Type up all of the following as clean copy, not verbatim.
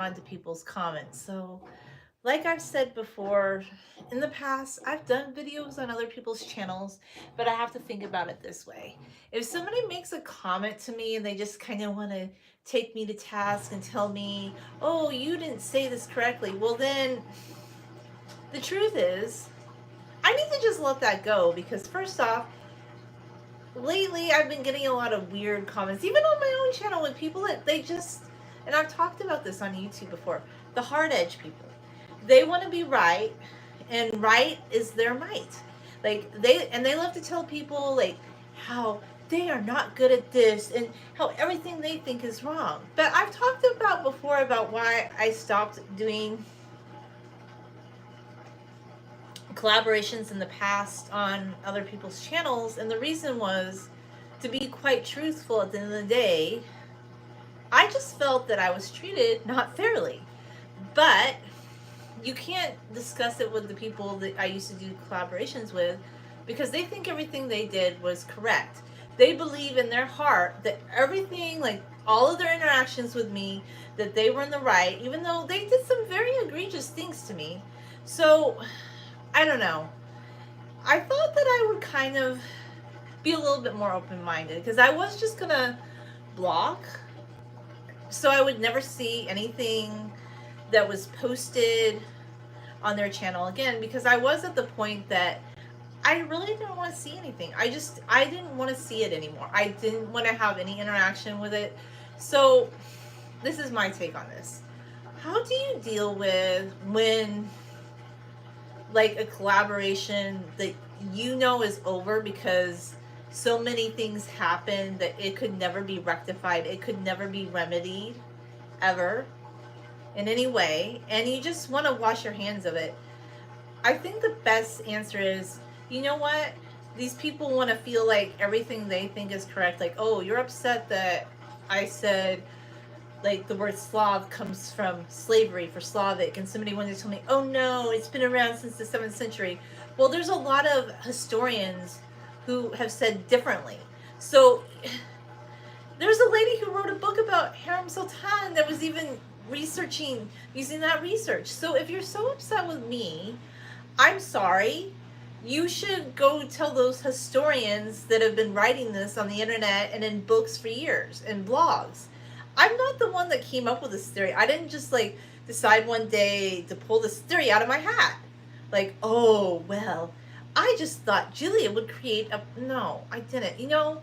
on to people's comments. So, like I've said before, in the past, I've done videos on other people's channels, but I have to think about it this way. If somebody makes a comment to me and they just kind of want to take me to task and tell me, oh, you didn't say this correctly, well, then the truth is, I need to just let that go because, first off, lately I've been getting a lot of weird comments, even on my own channel, with people that they just, and I've talked about this on YouTube before, the hard edge people. They want to be right, and right is their might. They love to tell people like how they are not good at this and how everything they think is wrong. But I've talked about before about why I stopped doing collaborations in the past on other people's channels, and the reason was, to be quite truthful, at the end of the day, I just felt that I was treated not fairly. But you can't discuss it with the people that I used to do collaborations with because they think everything they did was correct. They believe in their heart that everything, like all of their interactions with me, that they were in the right, even though they did some very egregious things to me. So, I don't know. I thought that I would kind of be a little bit more open minded because I was just gonna block so I would never see anything that was posted on their channel again, because I was at the point that I really didn't want to see anything. I didn't want to see it anymore. I didn't want to have any interaction with it. So this is my take on this. How do you deal with when, like, a collaboration that you know is over because so many things happen that it could never be rectified, it could never be remedied ever in any way, and you just want to wash your hands of it? I think the best answer is, you know what? These people want to feel like everything they think is correct. Like, oh, you're upset that I said, like, the word Slav comes from slavery for Slavic, and somebody wanted to tell me, oh no, it's been around since the 7th century. Well, there's a lot of historians who have said differently. So there's a lady who wrote a book about Harem Sultan that was even researching, using that research. So if you're so upset with me, I'm sorry. You should go tell those historians that have been writing this on the internet and in books for years and blogs. I'm not the one that came up with this theory. I didn't just like decide one day to pull this theory out of my hat. Like, oh, well, I just thought Julia would create a. No, I didn't. You know,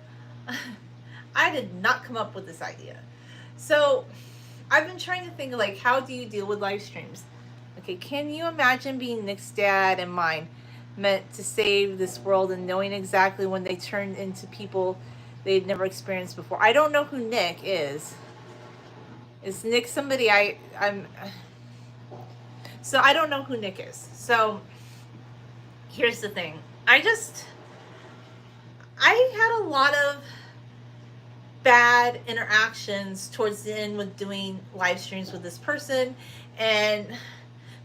I did not come up with this idea. So I've been trying to think, like, how do you deal with live streams? Okay, can you imagine being Nick's dad and mine, meant to save this world, and knowing exactly when they turned into people they'd never experienced before? I don't know who Nick is. Is Nick somebody I'm so I don't know who Nick is. So here's the thing. I had a lot of bad interactions towards the end with doing live streams with this person, and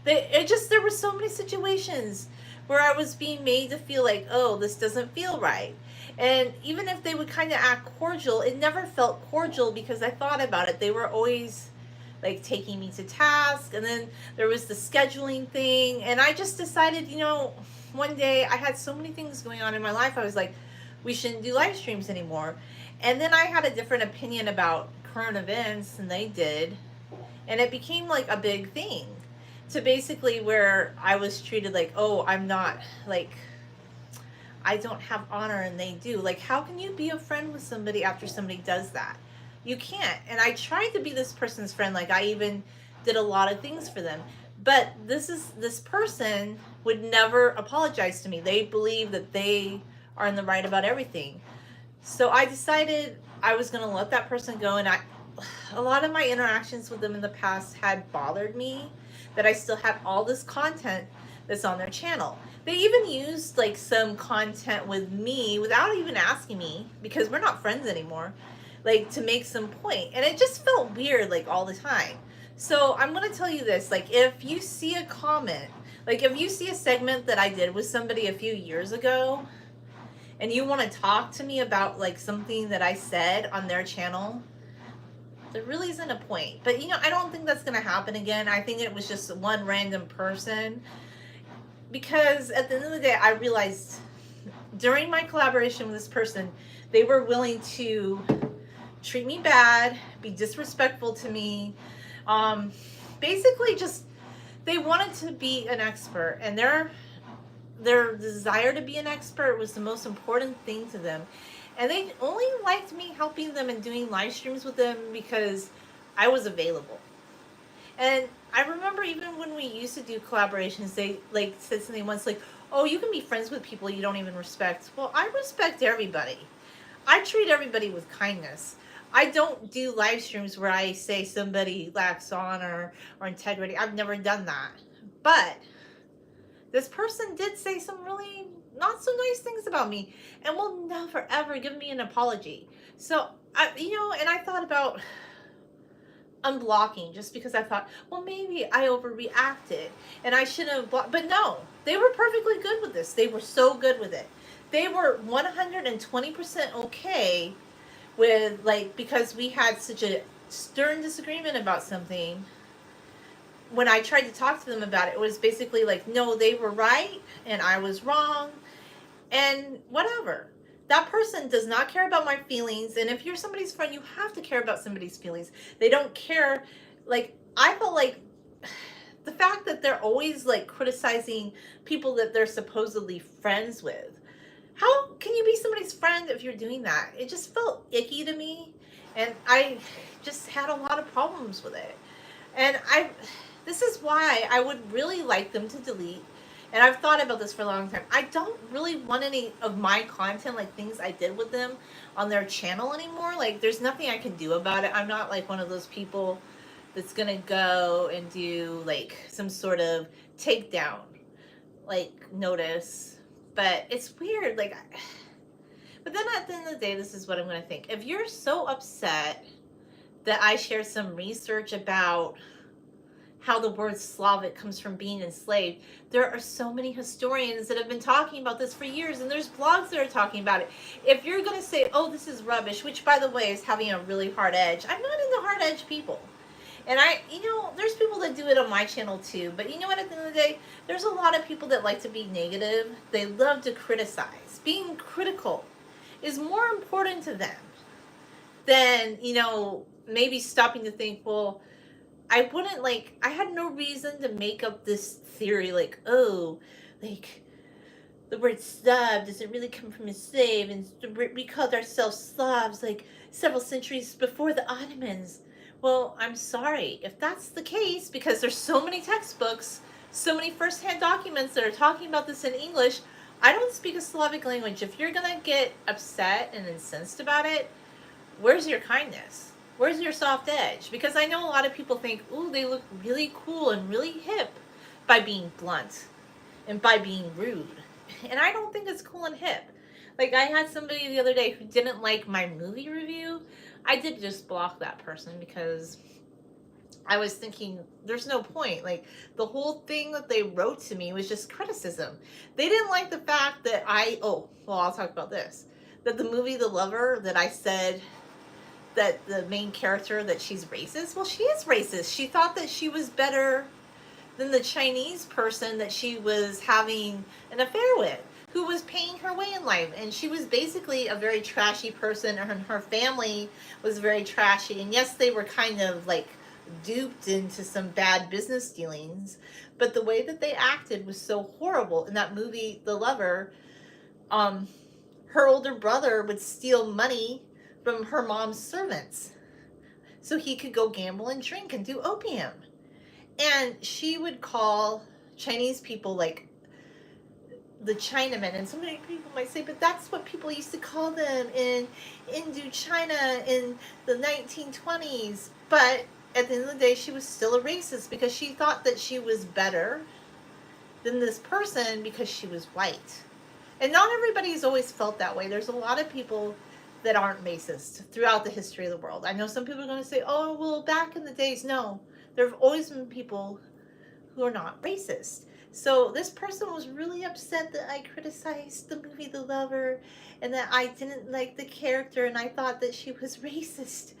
there were so many situations where I was being made to feel like, oh, this doesn't feel right. And even if they would kind of act cordial, it never felt cordial because I thought about it. They were always like taking me to task, and then there was the scheduling thing, and I just decided, one day I had so many things going on in my life. I was like, we shouldn't do live streams anymore. And then I had a different opinion about current events than they did, and it became like a big thing, to basically where I was treated like, oh, I'm not, like, I don't have honor and they do. Like, how can you be a friend with somebody after somebody does that? You can't. And I tried to be this person's friend. Like, I even did a lot of things for them. But this person would never apologize to me. They believe that they are in the right about everything. So I decided I was going to let that person go. And a lot of my interactions with them in the past had bothered me, that I still had all this content that's on their channel. They even used like some content with me without even asking me, because we're not friends anymore, like, to make some point. And it just felt weird, like, all the time. So I'm going to tell you this, like, if you see a comment, like, if you see a segment that I did with somebody a few years ago, and you want to talk to me about, like, something that I said on their channel, There really isn't a point. But I don't think that's going to happen again. I think it was just one random person. Because at the end of the day, I realized during my collaboration with this person, they were willing to treat me bad, be disrespectful to me. Basically just, they wanted to be an expert, and their desire to be an expert was the most important thing to them. And they only liked me helping them and doing live streams with them because I was available. And I remember even when we used to do collaborations, they like said something once like, oh, you can be friends with people you don't even respect. Well, I respect everybody. I treat everybody with kindness. I don't do live streams where I say somebody lacks honor or integrity. I've never done that. But this person did say some really not so nice things about me and will never ever give me an apology. So and I thought about unblocking just because I thought, well, maybe I overreacted and I shouldn't have blocked. But no, they were perfectly good with this. They were so good with it. They were 120% okay with, like, because we had such a stern disagreement about something. When I tried to talk to them about it, it was basically like, no, they were right and I was wrong and whatever. That person does not care about my feelings. And if you're somebody's friend, you have to care about somebody's feelings. They don't care. Like, I felt like the fact that they're always like criticizing people that they're supposedly friends with. How can you be somebody's friend if you're doing that? It just felt icky to me. And I just had a lot of problems with it. And this is why I would really like them to delete. And I've thought about this for a long time. I don't really want any of my content, like things I did with them, on their channel anymore. Like, there's nothing I can do about it. I'm not like one of those people that's gonna go and do like some sort of takedown, like, notice. But it's weird. Like, but then at the end of the day, this is what I'm gonna think. If you're so upset that I share some research about how the word Slavic comes from being enslaved, there are so many historians that have been talking about this for years, and there's blogs that are talking about it. If you're going to say, oh, this is rubbish, which, by the way, is having a really hard edge, I'm not into hard edge people. And there's people that do it on my channel too, but you know what, at the end of the day, there's a lot of people that like to be negative. They love to criticize. Being critical is more important to them than, maybe stopping to think, well, I had no reason to make up this theory, like, oh, like, the word Slav doesn't really come from a slave, and we called ourselves Slavs, like, several centuries before the Ottomans. Well, I'm sorry if that's the case, because there's so many textbooks, so many first-hand documents that are talking about this in English. I don't speak a Slavic language. If you're gonna get upset and incensed about it, where's your kindness? Where's your soft edge? Because I know a lot of people think, ooh, they look really cool and really hip by being blunt and by being rude. And I don't think it's cool and hip. Like, I had somebody the other day who didn't like my movie review. I did just block that person because I was thinking, there's no point. Like, the whole thing that they wrote to me was just criticism. They didn't like the fact that I'll talk about this. That the movie The Lover, that I said that the main character, that she's racist. Well, she is racist. She thought that she was better than the Chinese person that she was having an affair with, who was paying her way in life. And she was basically a very trashy person, and her family was very trashy. And yes, they were kind of like duped into some bad business dealings, but the way that they acted was so horrible. In that movie, The Lover, her older brother would steal money from her mom's servants so he could go gamble and drink and do opium. And she would call Chinese people like the Chinamen, and so many people might say, but that's what people used to call them in Indochina in the 1920s. But at the end of the day, she was still a racist because she thought that she was better than this person because she was white. And not everybody's always felt that way. There's a lot of people that aren't racist throughout the history of the world. I know some people are going to say, oh, well, back in the days, no. There have always been people who are not racist. So this person was really upset that I criticized the movie The Lover and that I didn't like the character and I thought that she was racist.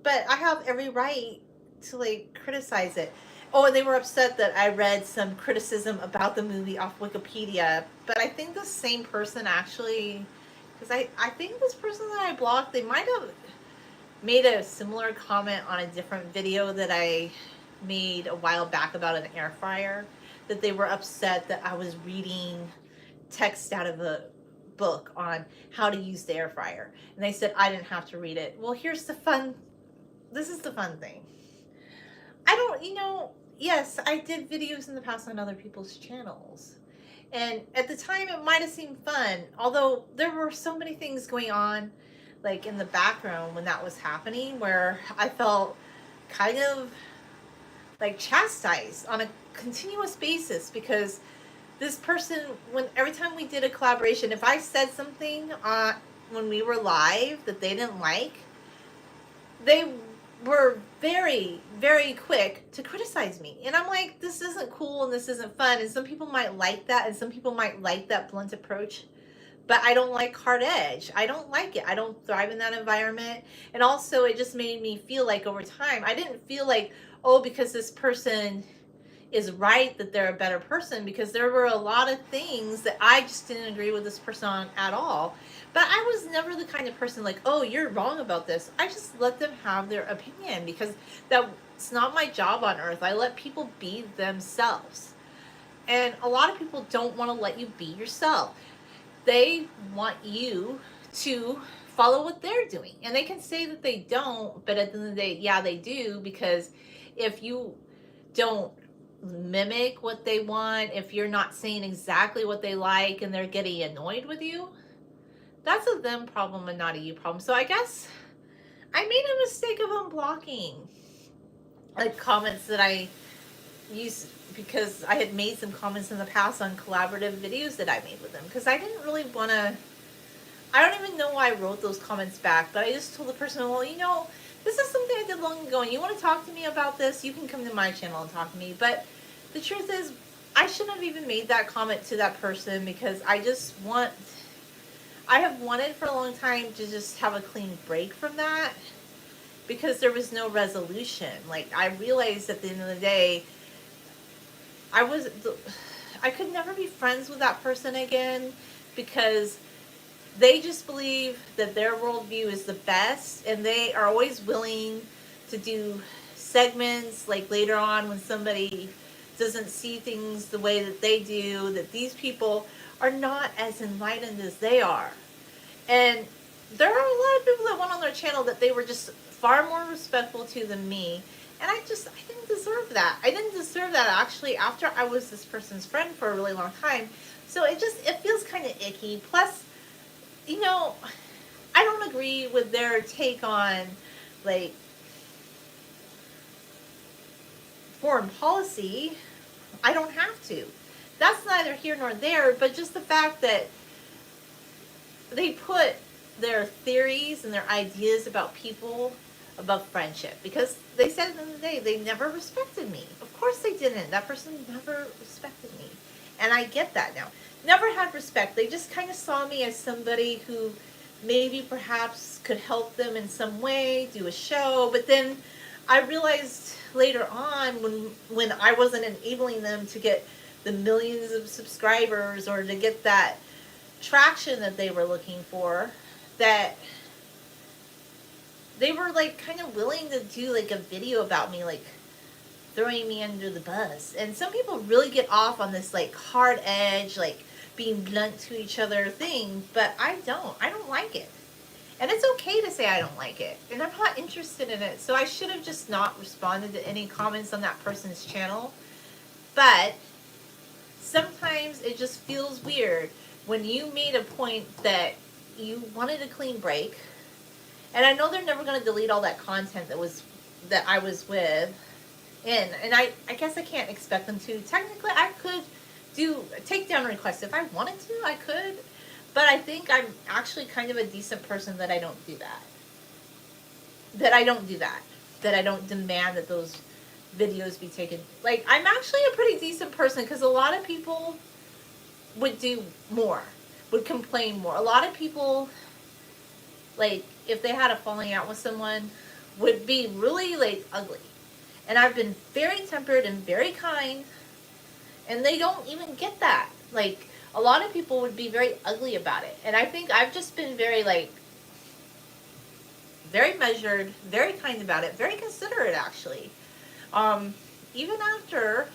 but I have every right to like criticize it. Oh, and they were upset that I read some criticism about the movie off Wikipedia. But I think the same person actually, because I think this person that I blocked, they might have made a similar comment on a different video that I made a while back about an air fryer. That they were upset that I was reading text out of a book on how to use the air fryer. And they said I didn't have to read it. Well, here's the fun. This is the fun thing. I don't, yes, I did videos in the past on other people's channels. And at the time, it might have seemed fun, although there were so many things going on, like in the background when that was happening, where I felt kind of like chastised on a continuous basis because this person, when every time we did a collaboration, if I said something when we were live that they didn't like, they were very, very quick to criticize me. And I'm like, this isn't cool and this isn't fun. And some people might like that, and some people might like that blunt approach. But I don't like hard edge. I don't like it. I don't thrive in that environment. And also, it just made me feel like over time, I didn't feel like, oh, because this person is right that they're a better person, because there were a lot of things that I just didn't agree with this person on at all. But I was never the kind of person like, oh, you're wrong about this. I just let them have their opinion because that's not my job on earth. I let people be themselves. And a lot of people don't want to let you be yourself. They want you to follow what they're doing. And they can say that they don't, but at the end of the day, yeah, they do, because if you don't mimic what they want, if you're not saying exactly what they like and they're getting annoyed with you, that's a them problem and not a you problem. So I guess I made a mistake of unblocking like comments that I used, because I had made some comments in the past on collaborative videos that I made with them, because I didn't really want to, I don't even know why I wrote those comments back, but I just told the person, well, this is something I did long ago and you want to talk to me about this, you can come to my channel and talk to me. But the truth is, I shouldn't have even made that comment to that person, because I have wanted for a long time to just have a clean break from that, because there was no resolution. Like, I realized at the end of the day, I could never be friends with that person again, because they just believe that their worldview is the best, and they are always willing to do segments like later on when somebody doesn't see things the way that they do, that these people are not as enlightened as they are. And there are a lot of people that went on their channel that they were just far more respectful to than me. And I didn't deserve that. I didn't deserve that actually after I was this person's friend for a really long time. So it feels kind of icky. Plus, I don't agree with their take on, like, foreign policy. I don't have to. That's neither here nor there, but just the fact that they put their theories and their ideas about people above friendship, because they said at the end of the day they never respected me. Of course they didn't. That person never respected me. And I get that now. Never had respect. They just kind of saw me as somebody who maybe perhaps could help them in some way, do a show. But then I realized later on, when I wasn't enabling them to get the millions of subscribers or to get that traction that they were looking for, that they were like kind of willing to do like a video about me, like throwing me under the bus. And some people really get off on this like hard edge, like being blunt to each other thing, but I don't like it. And it's okay to say I don't like it, and I'm not interested in it. So I should have just not responded to any comments on that person's channel. But sometimes it just feels weird when you made a point that you wanted a clean break. And I know they're never going to delete all that content that I was with. And I guess I can't expect them to. Technically, I could do a takedown request. If I wanted to, I could. But I think I'm actually kind of a decent person that I don't do that. That I don't demand that those videos be taken. Like, I'm actually a pretty decent person, because a lot of people would do more, would complain more. A lot of people, like, if they had a falling out with someone, would be really like ugly. And I've been very tempered and very kind, and they don't even get that. Like, a lot of people would be very ugly about it. And I think I've just been very, like, very measured, very kind about it, very considerate, actually. Um, Even after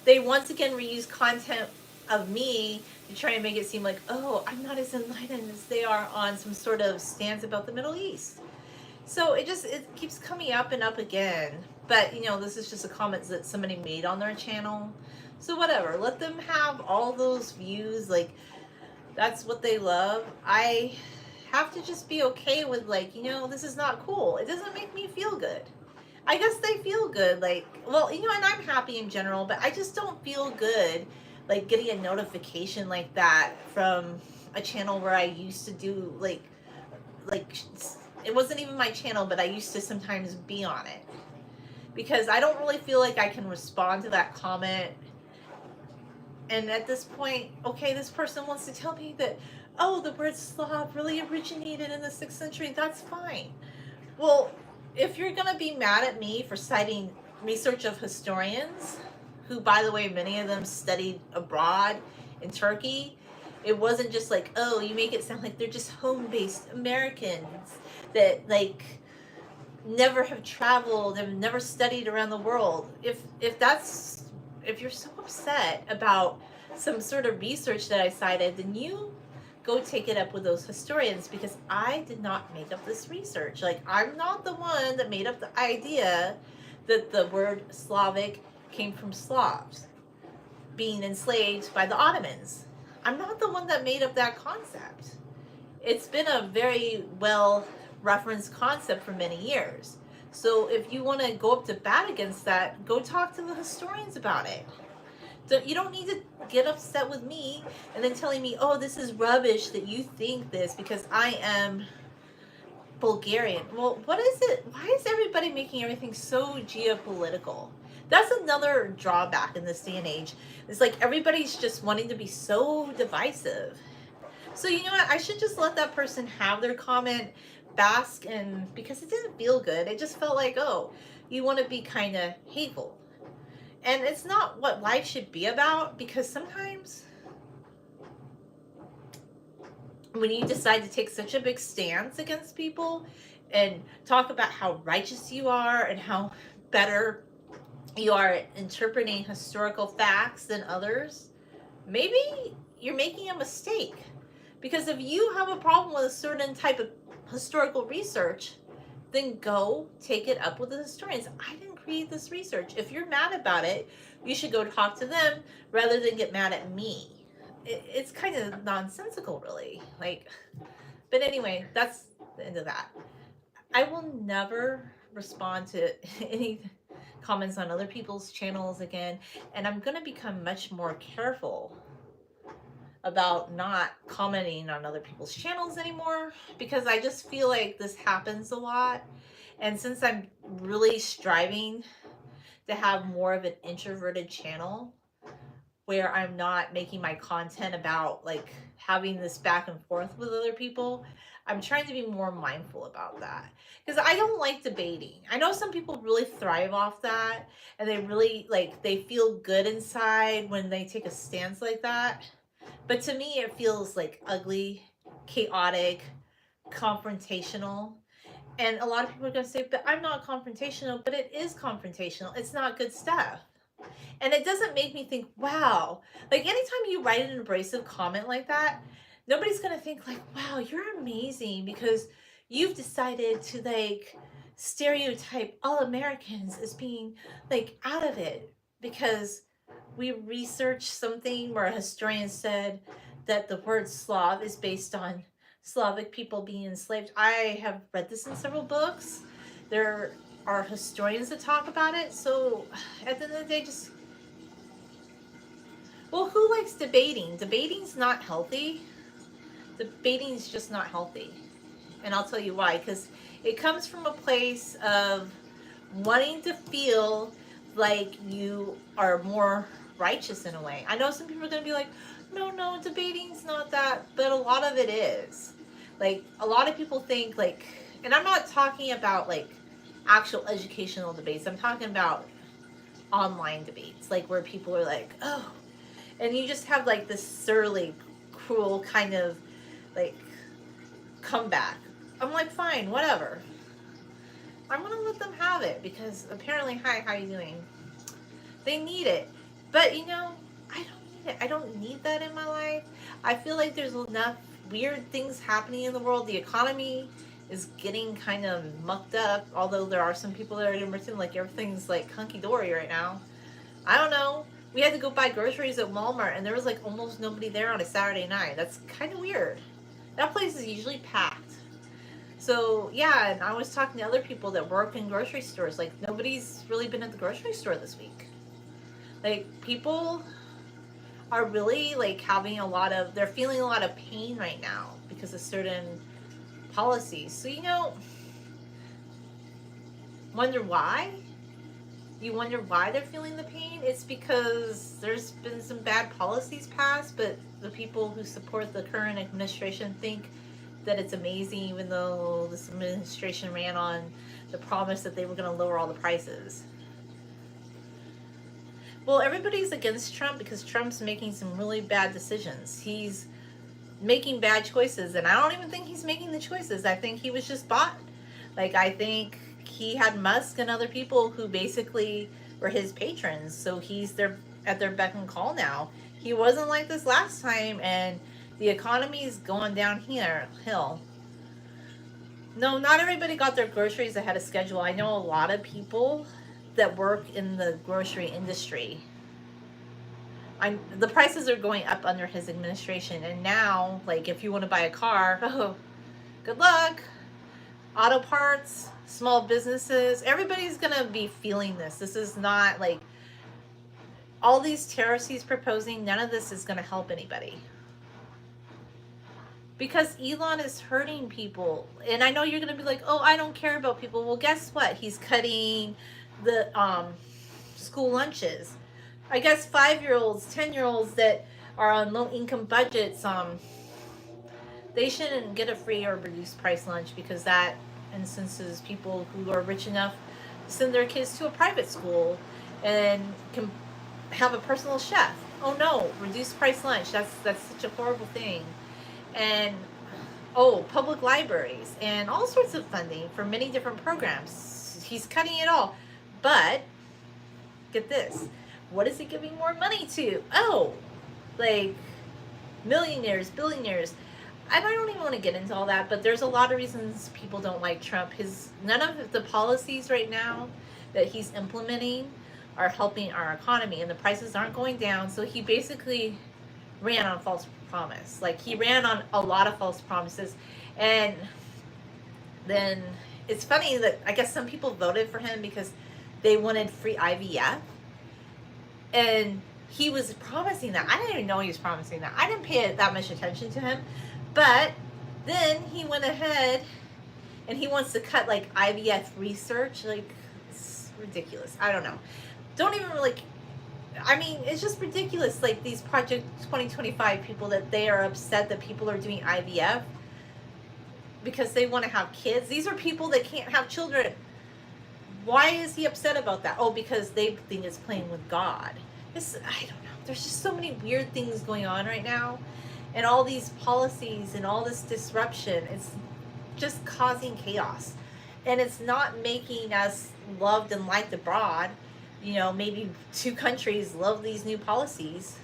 they once again reuse content of me to try and make it seem like, oh, I'm not as enlightened as they are on some sort of stance about the Middle East. So it keeps coming up and up again. But this is just a comment that somebody made on their channel. So whatever, let them have all those views. Like, that's what they love. I have to just be okay with, like, this is not cool. It doesn't make me feel good. I guess they feel good, like, well, and I'm happy in general, but I just don't feel good, like, getting a notification like that from a channel where I used to do, like, it wasn't even my channel, but I used to sometimes be on it. Because I don't really feel like I can respond to that comment. And at this point, okay, this person wants to tell me that, oh, the word Slav really originated in the 6th century. That's fine. Well, if you're going to be mad at me for citing research of historians, who, by the way, many of them studied abroad in Turkey, it wasn't just like, oh, you make it sound like they're just home-based Americans that, like, never have traveled and never studied around the world. If you're so upset about some sort of research that I cited, then you go take it up with those historians, because I did not make up this research. Like, I'm not the one that made up the idea that the word Slavic came from Slavs being enslaved by the Ottomans. I'm not the one that made up that concept. It's been a very well referenced concept for many years. So if you want to go up to bat against that, go talk to the historians about it. So you don't need to get upset with me and then telling me, oh, this is rubbish that you think this because I am Bulgarian. Well, what is it? Why is everybody making everything so geopolitical? That's another drawback in this day and age. It's like everybody's just wanting to be so divisive. So you know what? I should just let that person have their comment, bask, and because it didn't feel good. It just felt like, oh, you want to be kind of hateful. And it's not what life should be about, because sometimes when you decide to take such a big stance against people and talk about how righteous you are and how better you are at interpreting historical facts than others, maybe you're making a mistake. Because if you have a problem with a certain type of historical research, then go take it up with the historians. I didn't create this research. If you're mad about it, you should go talk to them rather than get mad at me. It's kind of nonsensical, really. Like, but anyway, that's the end of that. I will never respond to any comments on other people's channels again, and I'm going to become much more careful about not commenting on other people's channels anymore, because I just feel like this happens a lot. And since I'm really striving to have more of an introverted channel where I'm not making my content about like having this back and forth with other people, I'm trying to be more mindful about that, because I don't like debating. I know some people really thrive off that, and they really, like, they feel good inside when they take a stance like that. But to me, it feels like ugly, chaotic, confrontational. And a lot of people are going to say, but I'm not confrontational. But it is confrontational. It's not good stuff. And it doesn't make me think, wow. Like, anytime you write an abrasive comment like that, nobody's going to think, like, wow, you're amazing because you've decided to, like, stereotype all Americans as being, like, out of it because we researched something where a historian said that the word Slav is based on Slavic people being enslaved. I have read this in several books. There are historians that talk about it. So at the end of the day, just, well, who likes debating? Debating's not healthy. Debating's just not healthy. And I'll tell you why. Because it comes from a place of wanting to feel like you are more righteous in a way. I know some people are going to be like, no, debating's not that, but a lot of it is. Like, a lot of people think, like, and I'm not talking about, like, actual educational debates. I'm talking about online debates, like where people are like, oh, and you just have like this surly, cruel kind of like comeback. I'm like, fine, whatever. I'm gonna let them have it because apparently, hi, how you doing? They need it, but you know, I don't need it. I don't need that in my life. I feel like there's enough weird things happening in the world. The economy is getting kind of mucked up. Although there are some people that are pretend like everything's like hunky dory right now. I don't know. We had to go buy groceries at Walmart, and there was like almost nobody there on a Saturday night. That's kind of weird. That place is usually packed. So yeah, and I was talking to other people that work in grocery stores. Like nobody's really been at the grocery store this week. Like people are really like having a lot of, they're feeling a lot of pain right now because of certain policies. So you know, wonder why? You wonder why they're feeling the pain? It's because there's been some bad policies passed, but the people who support the current administration think that it's amazing, even though this administration ran on the promise that they were going to lower all the prices. Well, everybody's against Trump because Trump's making some really bad decisions. He's making bad choices, and I don't even think he's making the choices. I think he was just bought. Like, I think he had Musk and other people who basically were his patrons, so he's at their beck and call now. He wasn't like this last time, and the economy's going downhill. No, not everybody got their groceries ahead of schedule. I know a lot of people that work in the grocery industry. The prices are going up under his administration, and now, like, if you want to buy a car, oh, good luck. Auto parts, small businesses, everybody's gonna be feeling this. This is not like all these tariffs he's proposing, none of this is gonna help anybody. Because Elon is hurting people. And I know you're gonna be like, oh, I don't care about people. Well, guess what? He's cutting the school lunches. I guess 5-year-olds, 10-year-olds that are on low income budgets, they shouldn't get a free or reduced price lunch because that instances people who are rich enough to send their kids to a private school and can have a personal chef. Oh no, reduced price lunch. That's such a horrible thing. And public libraries and all sorts of funding for many different programs. He's cutting it all. But get this. What is he giving more money to? Oh, like millionaires, billionaires. I don't even want to get into all that, but there's a lot of reasons people don't like Trump. None of the policies right now that he's implementing are helping our economy, and the prices aren't going down. So he basically ran on false promise. Like, he ran on a lot of false promises, and then it's funny that I guess some people voted for him because they wanted free IVF, and he was promising that. I didn't even know he was promising that. I didn't pay that much attention to him. But then he went ahead and he wants to cut like IVF research. Like, it's ridiculous. I don't know. Don't even really, I mean, it's just ridiculous. Like, these Project 2025 people, that they are upset that people are doing IVF because they want to have kids. These are people that can't have children. Why is he upset about that? Oh, because they think it's playing with God. I don't know. There's just so many weird things going on right now. And all these policies and all this disruption, it's just causing chaos. And it's not making us loved and liked abroad. You know, maybe 2 countries love these new policies.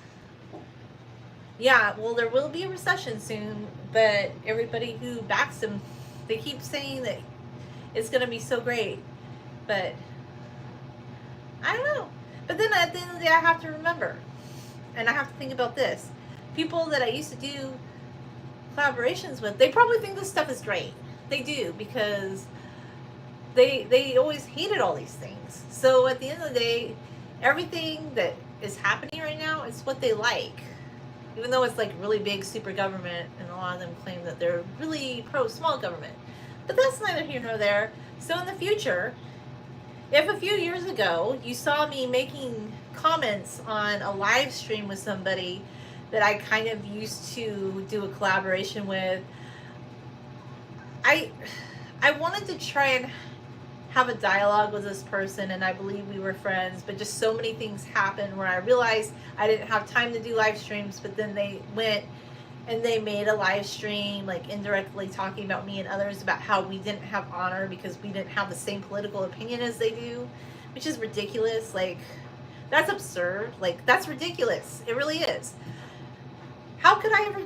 Yeah, well, there will be a recession soon, but everybody who backs him, they keep saying that it's going to be so great. But I don't know. But then at the end of the day, I have to remember, and I have to think about this. People that I used to do collaborations with, they probably think this stuff is great. They do, because they always hated all these things. So at the end of the day, everything that is happening right now is what they like. Even though it's like really big super government, and a lot of them claim that they're really pro small government. But that's neither here nor there. So in the future, if a few years ago you saw me making comments on a live stream with somebody that I kind of used to do a collaboration with, I wanted to try and have a dialogue with this person, and I believe we were friends, but just so many things happened where I realized I didn't have time to do live streams. But then they went and they made a live stream, like indirectly talking about me and others about how we didn't have honor because we didn't have the same political opinion as they do, which is ridiculous. Like, that's absurd. Like, that's ridiculous. It really is. How could I ever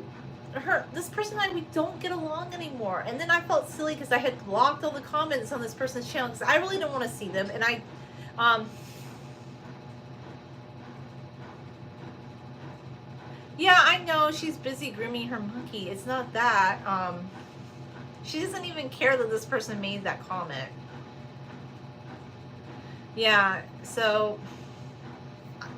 hurt this person? We don't get along anymore. And then I felt silly because I had blocked all the comments on this person's channel because I really don't want to see them. And yeah, I know she's busy grooming her monkey. It's not that. She doesn't even care that this person made that comment. Yeah, so,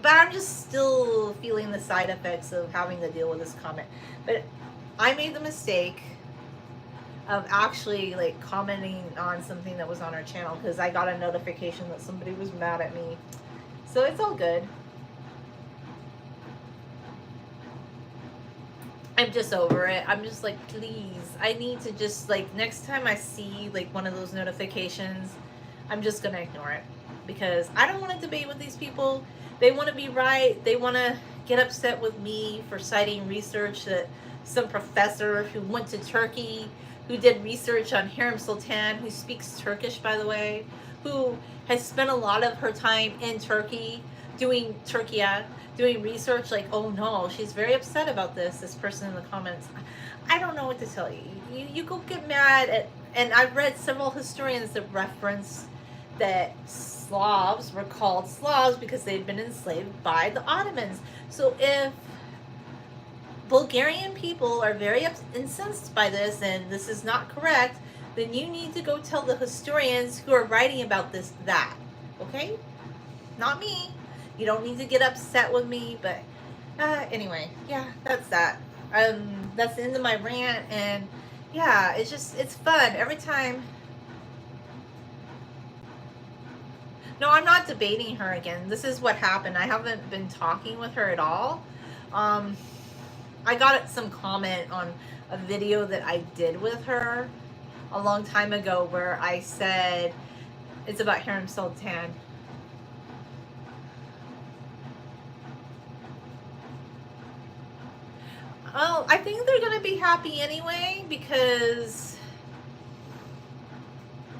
but I'm just still feeling the side effects of having to deal with this comment. But I made the mistake of actually like commenting on something that was on our channel because I got a notification that somebody was mad at me. So it's all good. I'm just over it. I'm just like, please, I need to just like, next time I see like one of those notifications, I'm just gonna ignore it because I don't want to debate with these people. They want to be right. They want to get upset with me for citing research that some professor who went to Turkey, who did research on Harem Sultan, who speaks Turkish, by the way, who has spent a lot of her time in Turkey doing research. Like, oh no, she's very upset about this person in the comments. I don't know what to tell you. You go get mad at, and I've read several historians that reference that Slavs were called Slavs because they'd been enslaved by the Ottomans. So if Bulgarian people are very incensed by this and this is not correct, then you need to go tell the historians who are writing about that, okay? Not me. You don't need to get upset with me, but anyway, yeah, that's that. That's the end of my rant, and yeah, it's fun every time. No, I'm not debating her again. This is what happened. I haven't been talking with her at all. I got some comment on a video that I did with her a long time ago where I said it's about Harem Sultan. Oh, I think they're going to be happy anyway because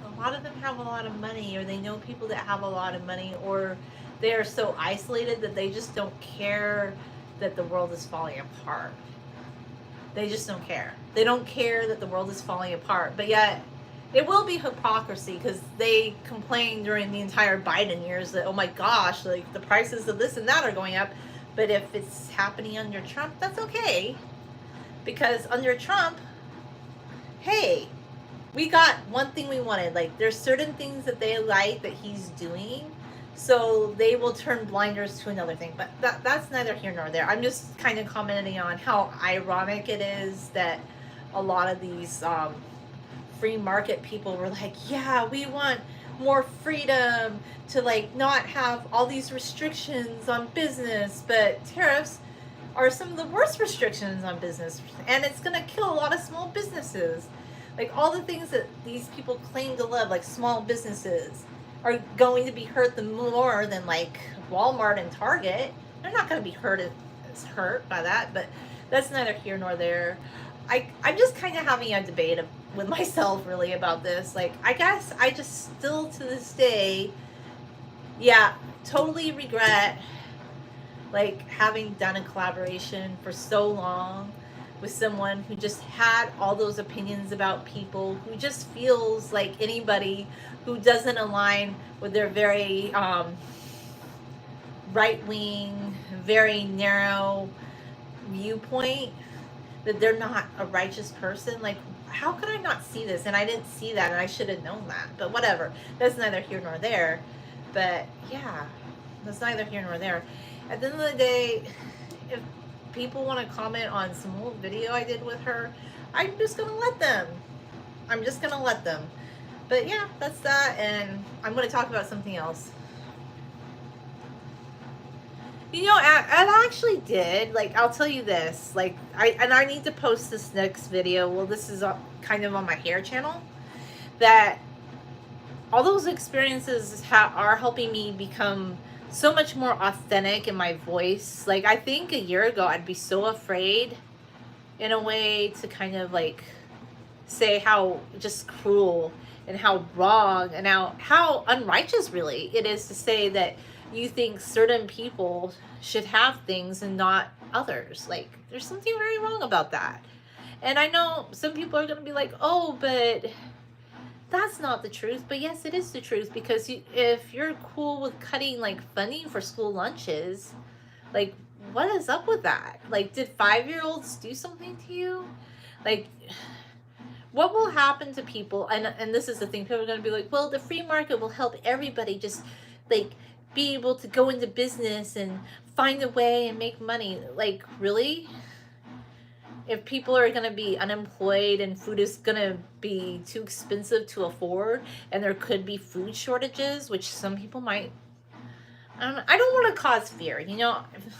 a lot of them have a lot of money, or they know people that have a lot of money, or they are so isolated that they just don't care that the world is falling apart. They just don't care. They don't care that the world is falling apart. But yet, it will be hypocrisy because they complained during the entire Biden years that, oh my gosh, like the prices of this and that are going up. But if it's happening under Trump, that's okay. Because under Trump, hey, we got one thing we wanted. Like, there's certain things that they like that he's doing, so they will turn blinders to another thing. But that's neither here nor there. I'm just kind of commenting on how ironic it is that a lot of these free market people were like, yeah, we want more freedom to like not have all these restrictions on business, but tariffs are some of the worst restrictions on business, and it's going to kill a lot of small businesses. Like, all the things that these people claim to love, like small businesses, are going to be hurt more than like Walmart and Target. They're not going to be hurt by that, but that's neither here nor there. I'm just kind of having a debate with myself really about this. Like, I guess I just still to this day, yeah, totally regret like having done a collaboration for so long with someone who just had all those opinions about people, who just feels like anybody who doesn't align with their very right-wing, very narrow viewpoint, that they're not a righteous person. Like, how could I not see this? And I didn't see that, and I should have known that. But whatever. That's neither here nor there. But yeah, that's neither here nor there. At the end of the day, if people want to comment on some old video I did with her, I'm just going to let them. I'm just going to let them. But yeah, that's that. And I'm going to talk about something else. You know, I actually did. Like, I'll tell you this. Like, I need to post this next video. Well, this is kind of on my hair channel. That all those experiences are helping me become so much more authentic in my voice. Like, I think a year ago I'd be so afraid in a way to kind of like say how just cruel and how wrong and how unrighteous really it is to say that you think certain people should have things and not others. Like, there's something very wrong about that. And I know some people are going to be like, oh, but that's not the truth. But yes, it is the truth, because if you're cool with cutting like funding for school lunches, like, what is up with that? Like, did 5-year-olds do something to you? Like, what will happen to people? And this is the thing, people are going to be like, well, the free market will help everybody just like be able to go into business and find a way and make money. Like, really? If people are going to be unemployed and food is going to be too expensive to afford, and there could be food shortages, which some people might, I don't want to cause fear,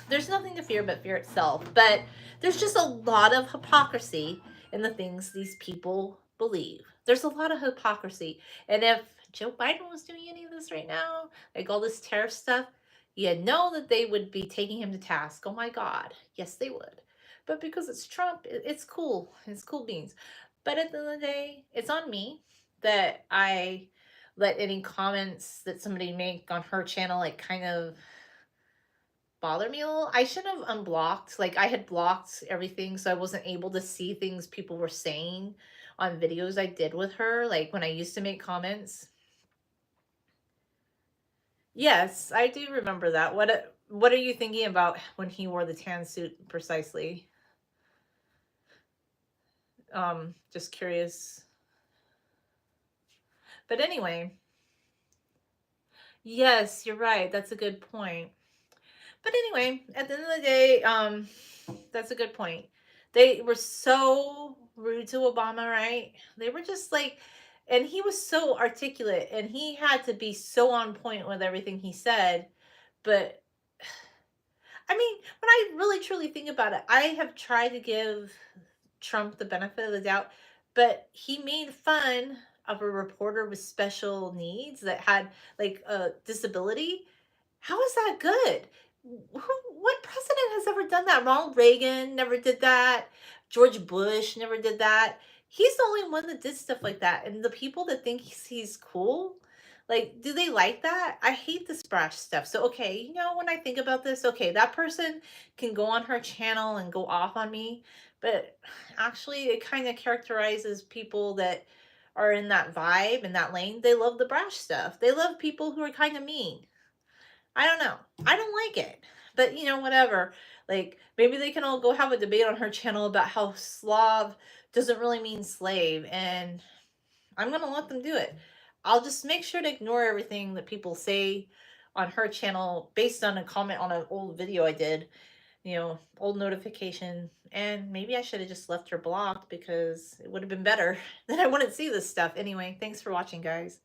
there's nothing to fear but fear itself, but there's just a lot of hypocrisy in the things these people believe. There's a lot of hypocrisy. And if Joe Biden was doing any of this right now, like all this tariff stuff, you know that they would be taking him to task. Oh my God. Yes, they would. But because it's Trump, it's cool. It's cool beans. But at the end of the day, it's on me that I let any comments that somebody make on her channel like kind of bother me a little. I should have unblocked. Like, I had blocked everything so I wasn't able to see things people were saying on videos I did with her, like when I used to make comments. Yes, I do remember that. What are you thinking about when he wore the tan suit precisely? Just curious. But anyway, yes, you're right. That's a good point. But anyway, at the end of the day, that's a good point. They were so rude to Obama, right? They were just like, and he was so articulate and he had to be so on point with everything he said. But I mean, when I really truly think about it, I have tried to give Trump the benefit of the doubt, but he made fun of a reporter with special needs that had like a disability. How is that good? What president has ever done that? Ronald Reagan never did that. George Bush never did that. He's the only one that did stuff like that. And the people that think he's cool, like, do they like that? I hate this brash stuff. So, okay, when I think about this, okay, that person can go on her channel and go off on me. But actually, it kind of characterizes people that are in that vibe, in that lane. They love the brash stuff. They love people who are kind of mean. I don't know. I don't like it. But whatever. Like, maybe they can all go have a debate on her channel about how Slav doesn't really mean slave, and I'm gonna let them do it. I'll just make sure to ignore everything that people say on her channel based on a comment on an old video I did, old notification. And maybe I should have just left her blocked because it would have been better. Then I wouldn't see this stuff. Anyway, thanks for watching, guys.